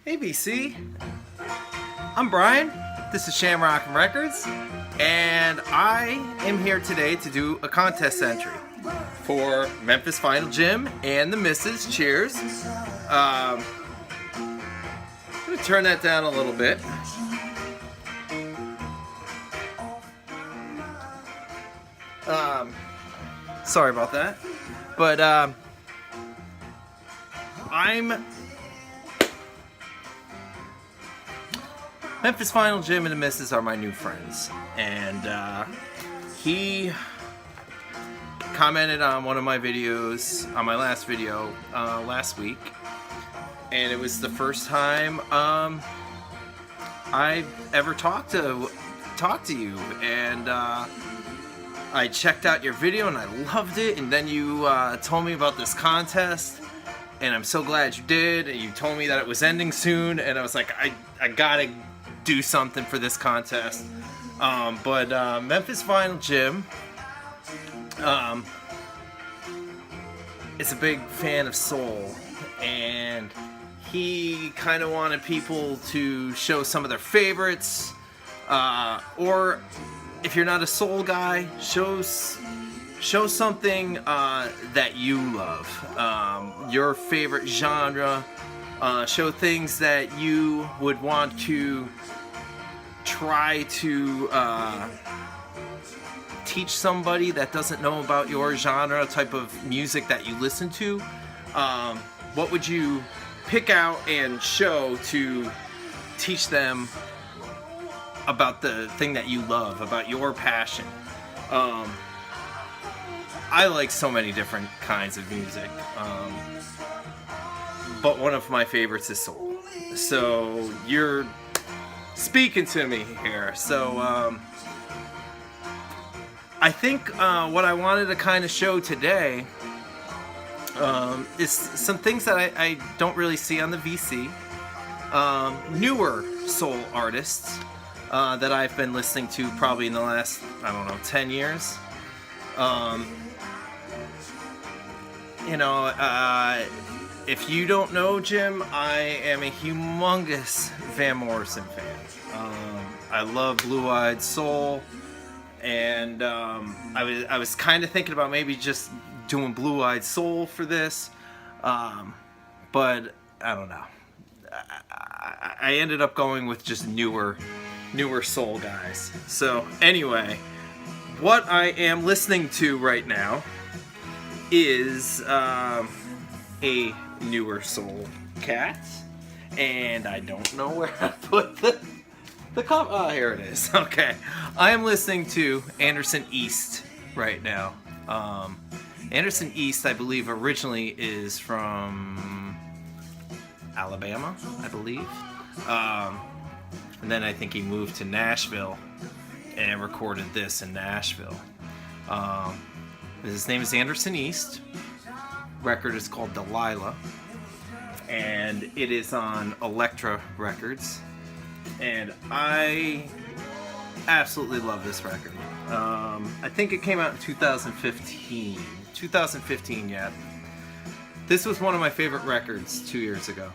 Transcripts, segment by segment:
ABC. I'm Brian. This is Shamrock'n Records, and I am here today to do a contest entry for Memphis Vinyl Jim and the Misses. Cheers. I'm going to turn that down a little bit. Sorry about that. But Memphis Vinyl Jim and the Misses are my new friends, and he commented on one of my videos, on my last video last week, and it was the first time I ever talked to you, and I checked out your video and I loved it, and then you told me about this contest, and I'm so glad you did, and you told me that it was ending soon, and I was like, I gotta do something for this contest. But Memphis Vinyl Jim is a big fan of soul, and he kind of wanted people to show some of their favorites, or if you're not a soul guy, show something that you love, your favorite genre. Show things that you would want to try to teach somebody that doesn't know about your genre, type of music that you listen to. What would you pick out and show to teach them about the thing that you love, about your passion? I like so many different kinds of music, but one of my favorites is soul. So you're speaking to me here. So I think what I wanted to kind of show today is some things that I don't really see on the VC. Newer soul artists that I've been listening to probably in the last, 10 years. If you don't know Jim, I am a humongous Van Morrison fan. I love Blue Eyed Soul, and I was kind of thinking about maybe just doing Blue Eyed Soul for this, but I don't know. I ended up going with just newer soul guys. So anyway, what I am listening to right now is a newer soul cat, and I don't know where I put the cup. Oh, here it is. Okay, I am listening to Anderson East right now. Anderson East, I believe, originally is from Alabama, I believe, and then I think he moved to Nashville and recorded this in Nashville. His name is Anderson East. Record is called Delilah, and it is on Elektra Records, and I absolutely love this record. I think it came out in 2015, yeah. This was one of my favorite records 2 years ago.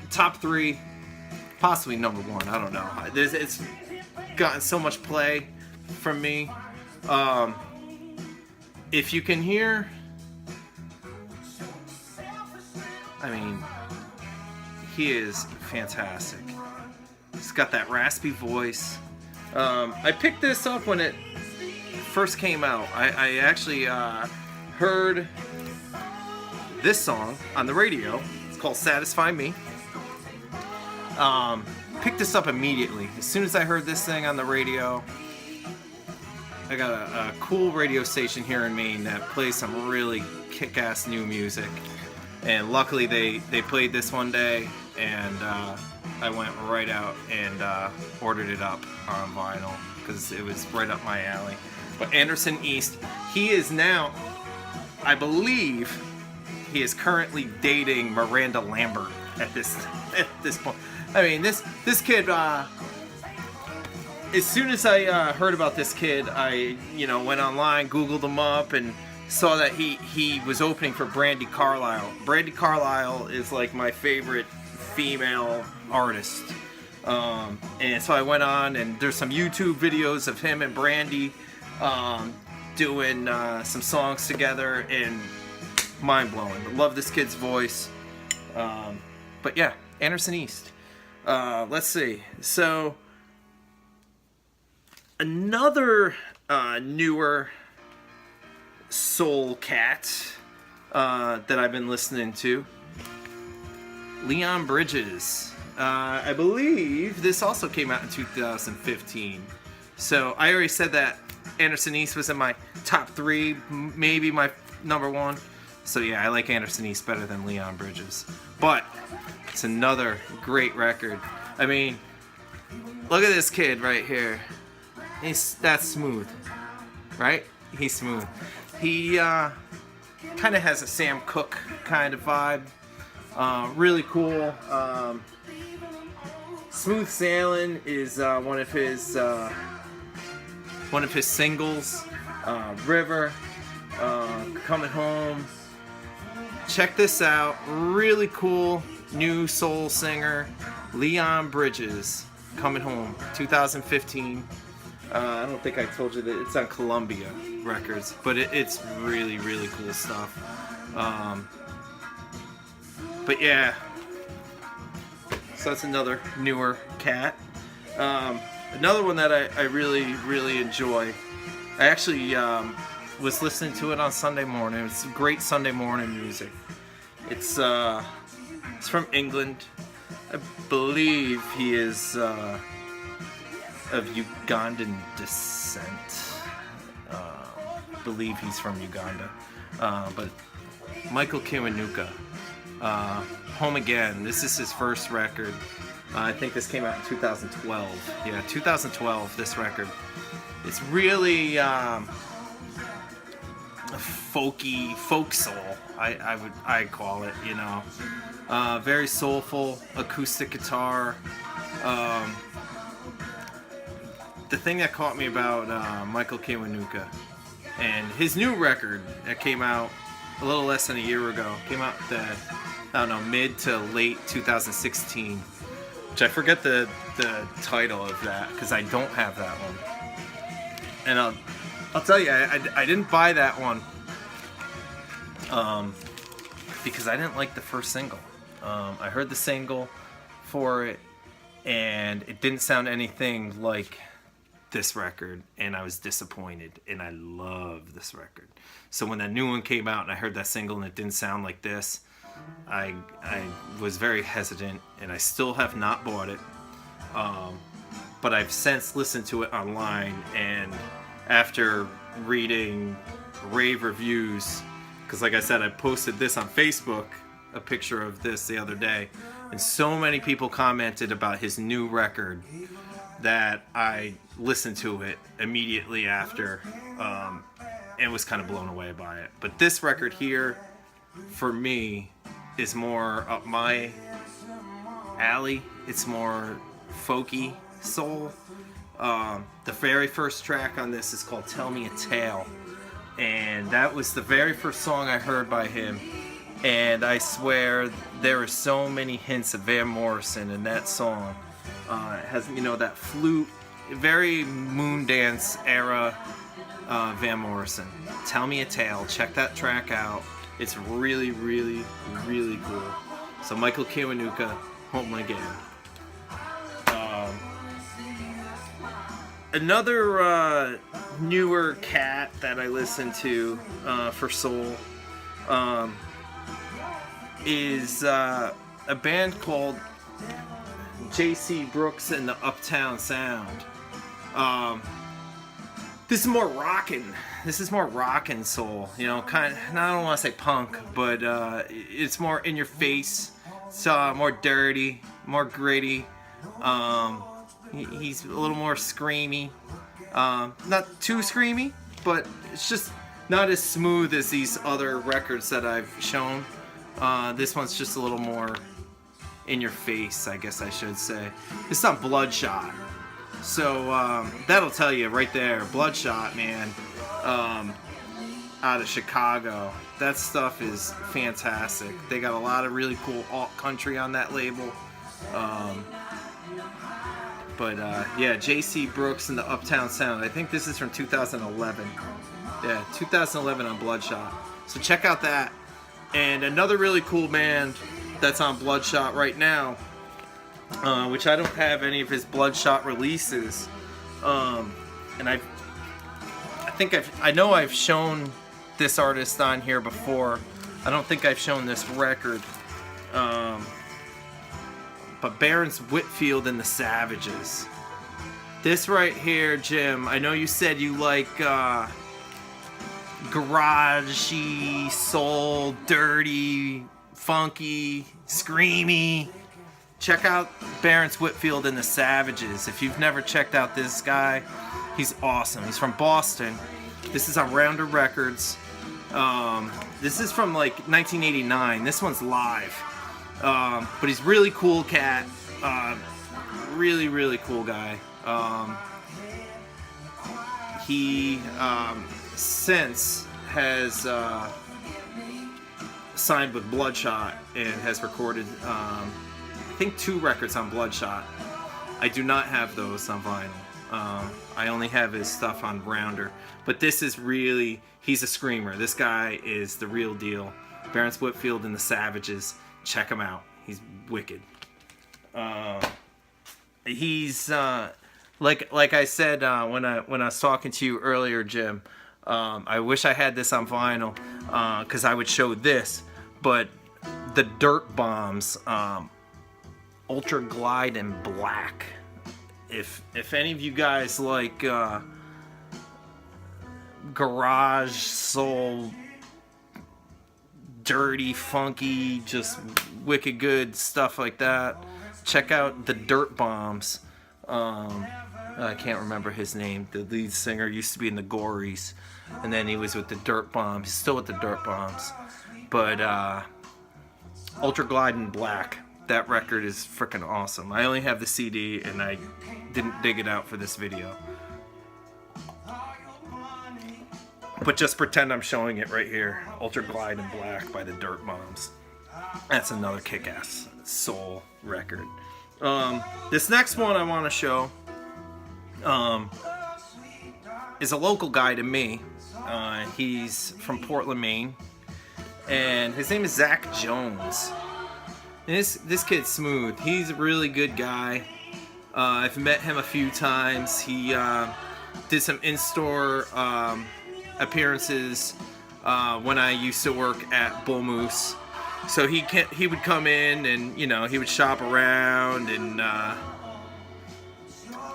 Top 3, possibly number 1, I don't know. It's gotten so much play from me. If you can hear, he is fantastic. He's got that raspy voice. I picked this up when it first came out. I actually heard this song on the radio. It's called Satisfy Me. Picked this up immediately. As soon as I heard this thing on the radio, I got a cool radio station here in Maine that plays some really kick-ass new music. And luckily they played this one day, and I went right out and ordered it up on vinyl because it was right up my alley. But Anderson East, he is now, I believe, he is currently dating Miranda Lambert at this point. This kid, as soon as I heard about this kid, I went online, Googled him up, and saw that he was opening for Brandi Carlile. Brandi Carlile is like my favorite female artist. And so I went on, and there's some YouTube videos of him and Brandy doing some songs together, and mind-blowing. Love this kid's voice. But yeah, Anderson East. Let's see. So another newer soul cat that I've been listening to, Leon Bridges. I believe this also came out in 2015. So I already said that Anderson East was in my top 3, maybe my number 1. So yeah, I like Anderson East better than Leon Bridges. But it's another great record. I mean, look at this kid right here. That's smooth, right? He's smooth. He kind of has a Sam Cooke kind of vibe. Really cool. Smooth Sailing is one of his singles. River, Coming Home. Check this out. Really cool new soul singer, Leon Bridges. Coming Home, 2015. I don't think I told you that it's on Columbia Records, but it's really, really cool stuff. But yeah, so that's another newer cat. Another one that I really, really enjoy. I actually was listening to it on Sunday morning. It's great Sunday morning music. It's from England. I believe he is of Ugandan descent. I believe he's from Uganda. But Michael Kiwanuka, Home Again. This is his first record. I think this came out in 2012. Yeah, 2012, this record. It's really folky, folk soul, I'd call it, you know. Very soulful, acoustic guitar. The thing that caught me about Michael Kiwanuka and his new record that came out a little less than a year ago, came out mid to late 2016, which I forget the title of that because I don't have that one. And I'll tell you, I didn't buy that one because I didn't like the first single. I heard the single for it, and it didn't sound anything like this record, and I was disappointed, and I love this record. So when that new one came out and I heard that single and it didn't sound like this, I was very hesitant, and I still have not bought it. But I've since listened to it online, and after reading rave reviews, because like I said, I posted this on Facebook, a picture of this the other day, and so many people commented about his new record that I listened to it immediately after and was kind of blown away by it. But this record here, for me, is more up my alley. It's more folky soul. The very first track on this is called Tell Me a Tale, and that was the very first song I heard by him, and I swear there are so many hints of Van Morrison in that song. It has, you know, that flute, very Moondance era Van Morrison. Tell Me a Tale. Check that track out. It's really, really, really cool. So Michael Kiwanuka, Home Again. Another newer cat that I listen to for soul is a band called J.C. Brooks and the Uptown Sound. This is more rockin'. This is more rockin' soul. You know, kind of. I don't want to say punk, but it's more in your face. It's more dirty, more gritty. He's a little more screamy. Not too screamy, but it's just not as smooth as these other records that I've shown. This one's just a little more in your face, I guess I should say. It's not Bloodshot. So that'll tell you right there. Bloodshot, man. out of Chicago. That stuff is fantastic. They got a lot of really cool alt country on that label. Yeah, J.C. Brooks and the Uptown Sound. I think this is from 2011. Yeah, 2011 on Bloodshot. So check out that. And another really cool band that's on Bloodshot right now, which I don't have any of his Bloodshot releases. And I know I've shown this artist on here before. I don't think I've shown this record. But Behrens Whitfield and the Savages. This right here, Jim, I know you said you like garagey, soul, dirty, funky, screamy. Check out Behrens Whitfield and the Savages. If you've never checked out this guy, he's awesome. He's from Boston. This is on Rounder Records. This is from like 1989. This one's live. But he's really cool cat. Really, really cool guy. He since has signed with Bloodshot and has recorded I think 2 records on Bloodshot. I do not have those on vinyl. I only have his stuff on Rounder. But this is really, he's a screamer. This guy is the real deal. Behrens Whitfield and the Savages. Check him out. He's wicked. He's like I said when I was talking to you earlier, Jim. I wish I had this on vinyl because I would show this. But the Dirt Bombs, Ultra Glide in Black. If any of you guys like garage soul, dirty, funky, just wicked good stuff like that, check out the Dirt Bombs. I can't remember his name. The lead singer used to be in the Gories, and then he was with the Dirt Bombs. He's still with the Dirt Bombs. But Ultra Glide in Black, that record is freaking awesome. I only have the CD, and I didn't dig it out for this video. But just pretend I'm showing it right here. Ultra Glide in Black by the Dirt Bombs. That's another kick-ass soul record. This next one I want to show is a local guy to me. He's from Portland, Maine. And his name is Zach Jones. And this kid's smooth. He's a really good guy. I've met him a few times. He did some in-store appearances when I used to work at Bull Moose. So he would come in and, you know, he would shop around, and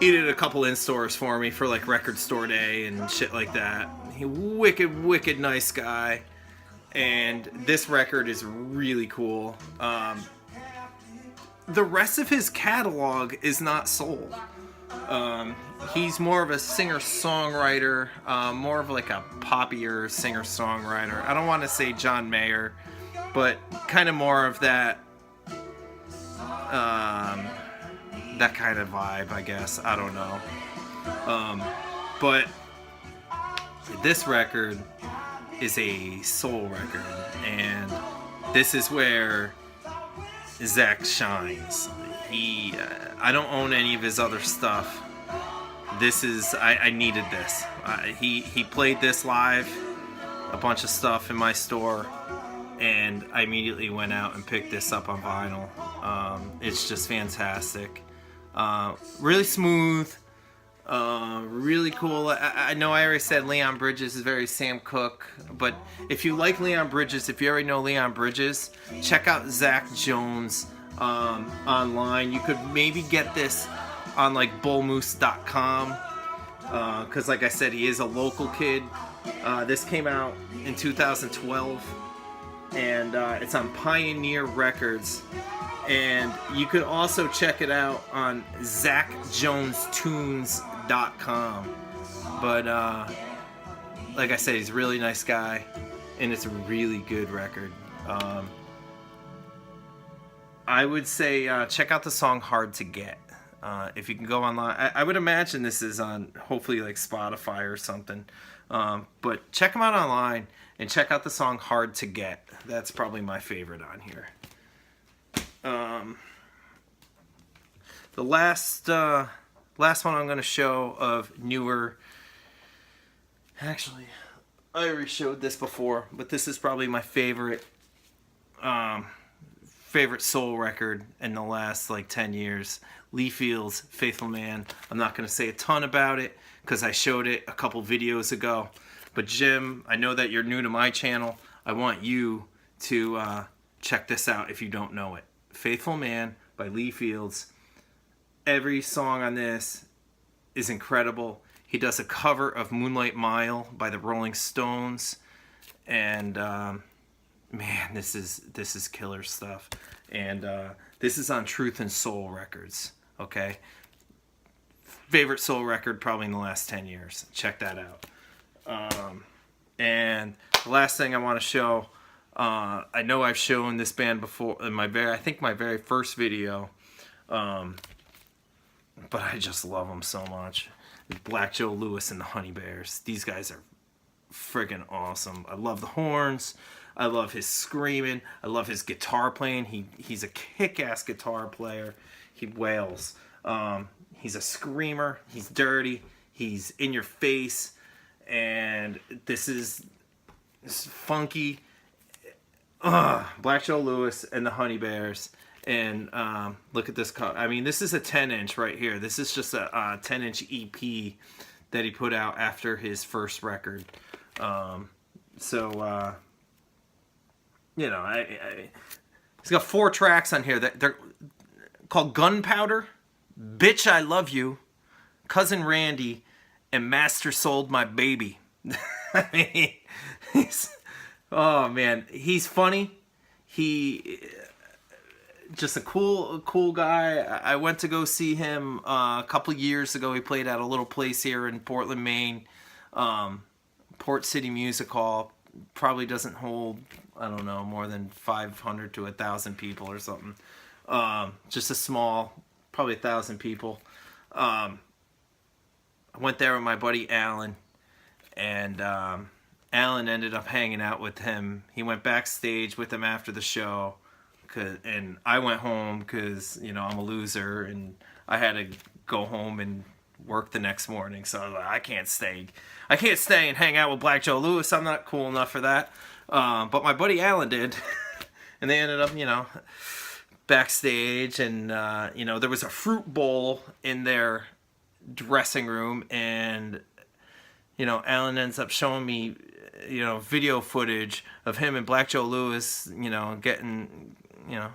he did a couple in-stores for me for like Record Store Day and shit like that. He wicked nice guy. And this record is really cool. The rest of his catalog is not soul. He's more of a singer-songwriter, more of like a poppier singer-songwriter. I don't want to say John Mayer, but kind of more of that that kind of vibe, I guess. I don't know. But this record is a soul record, and this is where Zach shines. I don't own any of his other stuff. This is, I needed this. He played this live, a bunch of stuff in my store, and I immediately went out and picked this up on vinyl. It's just fantastic. Really smooth, really cool. I know I already said Leon Bridges is very Sam Cooke, but if you like Leon Bridges, if you already know Leon Bridges, check out Zach Jones online. You could maybe get this on like bullmoose.com because like I said, he is a local kid. This came out in 2012, and it's on Pioneer Records. And you could also check it out on ZachJonesTunes.com. But like I said, he's a really nice guy, and it's a really good record. I would say check out the song Hard to Get. If you can go online. I would imagine this is on hopefully like Spotify or something. But check him out online and check out the song Hard to Get. That's probably my favorite on here. The last one I'm going to show of newer, actually I already showed this before, but this is probably my favorite soul record in the last like 10 years. Lee Field's Faithful Man. I'm not going to say a ton about it because I showed it a couple videos ago. But Jim, I know that you're new to my channel. I want you to check this out if you don't know it. Faithful Man by Lee Fields. Every song on this is incredible. He does a cover of Moonlight Mile by the Rolling Stones. And man, this is killer stuff. And this is on Truth and Soul Records. Okay, favorite soul record probably in the last 10 years. Check that out. And the last thing I want to show, I know I've shown this band before in I think my very first video, but I just love them so much. Black Joe Lewis and the Honey Bears. These guys are friggin' awesome. I love the horns. I love his screaming. I love his guitar playing. He's a kick-ass guitar player. He wails. He's a screamer. He's dirty. He's in your face. And this is funky. Black Joe Lewis and the Honey Bears. And look at this cut. I mean, this is a 10-inch right here. This is just a 10-inch EP that he put out after his first record. You know, he's got 4 tracks on here that they're called Gunpowder, Bitch I Love You, Cousin Randy, and Master Sold My Baby. I mean, oh man, he's funny. He just a cool guy. I went to go see him a couple years ago. He played at a little place here in Portland, Maine, Port City Music Hall. Probably doesn't hold, I don't know, more than 500 to 1,000 people or something. Just a small, probably 1,000 people. I went there with my buddy Alan, and Alan ended up hanging out with him. He went backstage with him after the show, and I went home because, you know, I'm a loser, and I had to go home and work the next morning. So I was like, I can't stay and hang out with Black Joe Lewis. I'm not cool enough for that. But my buddy Alan did, and they ended up, you know, backstage, and you know, there was a fruit bowl in their dressing room, and you know, Alan ends up showing me, you know, video footage of him and Black Joe Lewis, you know, getting, you know,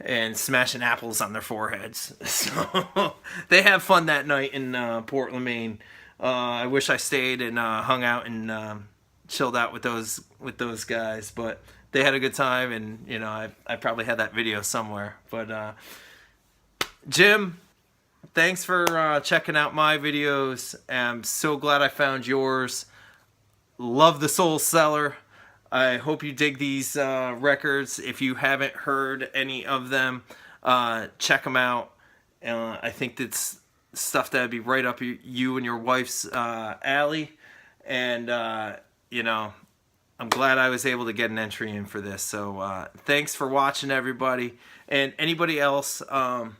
and smashing apples on their foreheads. So they have fun that night in Portland, Maine. I wish I stayed and hung out and chilled out with those guys, but they had a good time, and you know, I probably had that video somewhere. But Jim, thanks for checking out my videos. I'm so glad I found yours. Love the Soul Cellar. I hope you dig these records. If you haven't heard any of them, check them out. I think that's stuff that would be right up you and your wife's alley. And, you know, I'm glad I was able to get an entry in for this. So thanks for watching, everybody. And anybody else other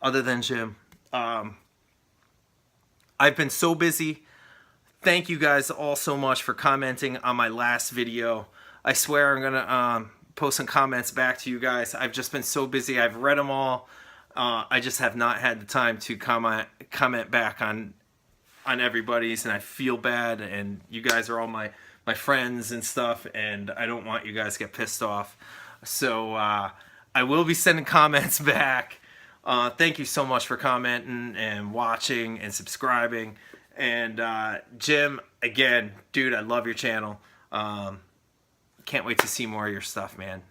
than Jim. I've been so busy. Thank you guys all so much for commenting on my last video. I swear I'm going to post some comments back to you guys. I've just been so busy. I've read them all. I just have not had the time to comment back on everybody's, and I feel bad, and you guys are all my friends and stuff, and I don't want you guys to get pissed off. So I will be sending comments back. Thank you so much for commenting and watching and subscribing. And Jim, again, dude, I love your channel. Can't wait to see more of your stuff, man.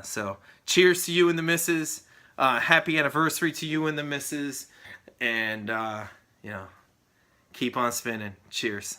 So cheers to you and the missus. Happy anniversary to you and the missus. And, you know, keep on spinning. Cheers.